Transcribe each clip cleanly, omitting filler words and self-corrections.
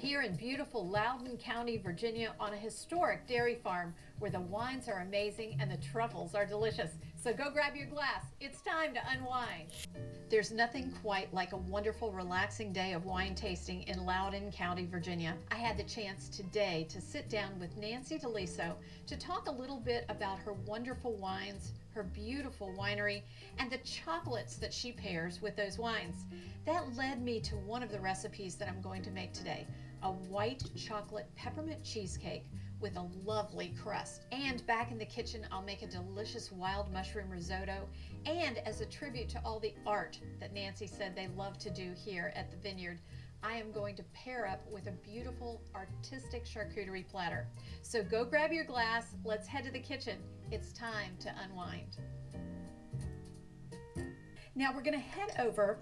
here in beautiful Loudoun County, Virginia, on a historic dairy farm where the wines are amazing and the truffles are delicious. So go grab your glass. It's time to unwind. There's nothing quite like a wonderful, relaxing day of wine tasting in Loudoun County, Virginia. I had the chance today to sit down with Nancy Deliso to talk a little bit about her wonderful wines, her beautiful winery, and the chocolates that she pairs with those wines. That led me to one of the recipes that I'm going to make today, a white chocolate peppermint cheesecake with a lovely crust. And back in the kitchen, I'll make a delicious wild mushroom risotto, and as a tribute to all the art that Nancy said they love to do here at the vineyard, I am going to pair up with a beautiful artistic charcuterie platter. So go grab your glass, let's head to the kitchen. It's time to unwind. Now we're gonna head over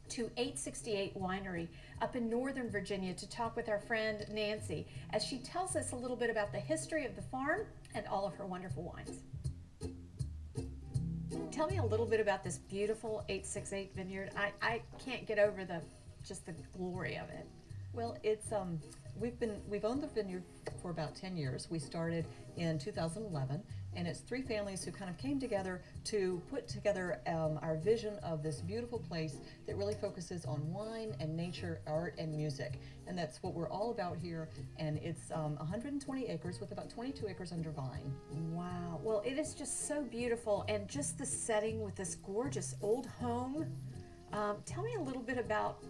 to 868 Winery up in Northern Virginia to talk with our friend Nancy as she tells us a little bit about the history of the farm and all of her wonderful wines. Tell me a little bit about this beautiful 868 vineyard. I can't get over just the glory of it. Well, it's we've owned the vineyard for about 10 years. We started in 2011, and it's three families who kind of came together to put together our vision of this beautiful place that really focuses on wine and nature, art and music, and that's what we're all about here. And it's 120 acres with about 22 acres under vine. Wow. Well, it is just so beautiful, and just the setting with this gorgeous old home. Tell me a little bit about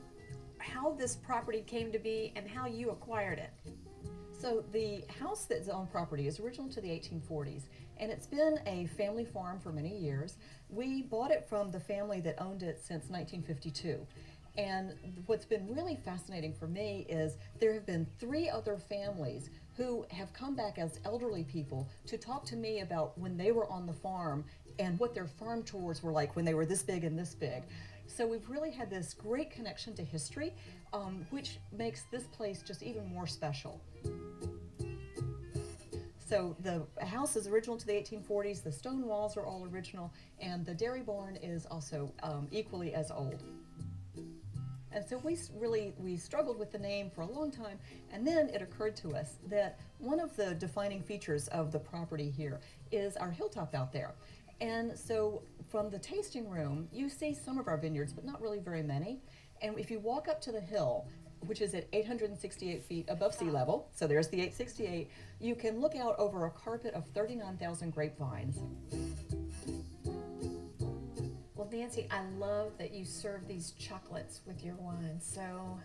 how this property came to be and how you acquired it. So the house that's on property is original to the 1840s, and it's been a family farm for many years. We bought it from the family that owned it since 1952. And what's been really fascinating for me is there have been three other families who have come back as elderly people to talk to me about when they were on the farm and what their farm tours were like when they were this big and this big. So we've really had this great connection to history, which makes this place just even more special. So the house is original to the 1840s, the stone walls are all original, and the dairy barn is also equally as old. And so we struggled with the name for a long time, and then it occurred to us that one of the defining features of the property here is our hilltop out there. And so from the tasting room, you see some of our vineyards, but not really very many. And if you walk up to the hill, which is at 868 feet above sea level, so there's the 868, you can look out over a carpet of 39,000 grapevines. Well, Nancy, I love that you serve these chocolates with your wine. So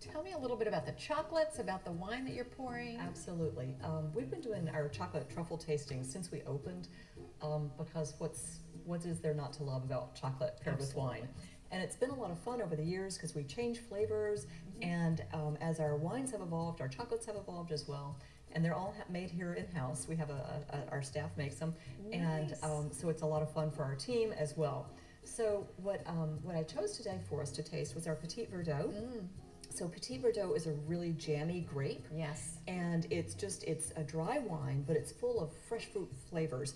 tell me a little bit about the chocolates, about the wine that you're pouring. Absolutely. We've been doing our chocolate truffle tasting since we opened, because what is there not to love about chocolate paired with wine? And it's been a lot of fun over the years because we change flavors, and as our wines have evolved, our chocolates have evolved as well. And they're all made here in-house. We have our staff makes them. Nice. And so it's a lot of fun for our team as well. So what I chose today for us to taste was our Petit Verdot. So Petit Verdot is a really jammy grape. Yes. And it's a dry wine, but it's full of fresh fruit flavors.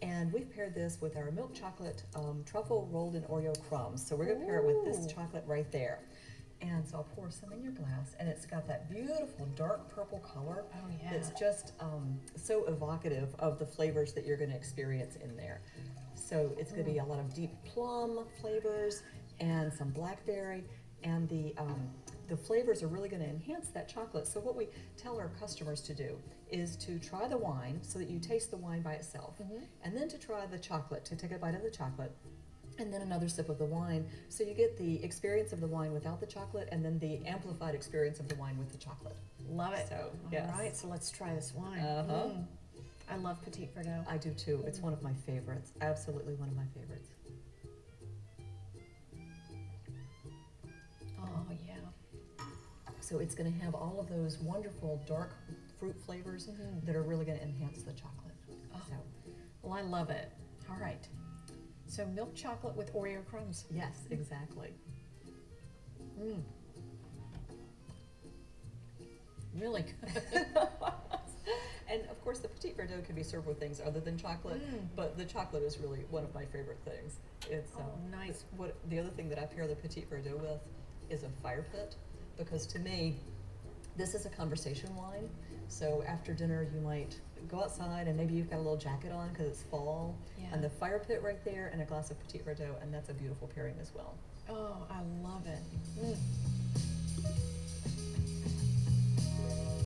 And we've paired this with our milk chocolate truffle rolled in Oreo crumbs. So we're gonna pair it with this chocolate right there. And so I'll pour some in your glass, and it's got that beautiful dark purple color. Oh yeah. That's just so evocative of the flavors that you're gonna experience in there. So it's gonna be a lot of deep plum flavors and some blackberry, and the flavors are really going to enhance that chocolate. So what we tell our customers to do is to try the wine so that you taste the wine by itself, and then to try the chocolate, to take a bite of the chocolate, and then another sip of the wine. So you get the experience of the wine without the chocolate, and then the amplified experience of the wine with the chocolate. Love it. So, yes. All right, so let's try this wine. I love Petit Verdot. I do too. It's one of my favorites. Absolutely one of my favorites. Oh yeah. So it's going to have all of those wonderful dark fruit flavors that are really going to enhance the chocolate. Oh. So, well, I love it. All right. So milk chocolate with Oreo crumbs. Yes, exactly. Really good. And of course, the Petit Verdot can be served with things other than chocolate, but the chocolate is really one of my favorite things. It's nice. The other thing that I pair the Petit Verdot with is a fire pit, because to me, This is a conversation wine. So after dinner, you might go outside and maybe you've got a little jacket on because it's fall, Yeah. and the fire pit right there, and a glass of Petit Verdot, and that's a beautiful pairing as well. Oh, I love it.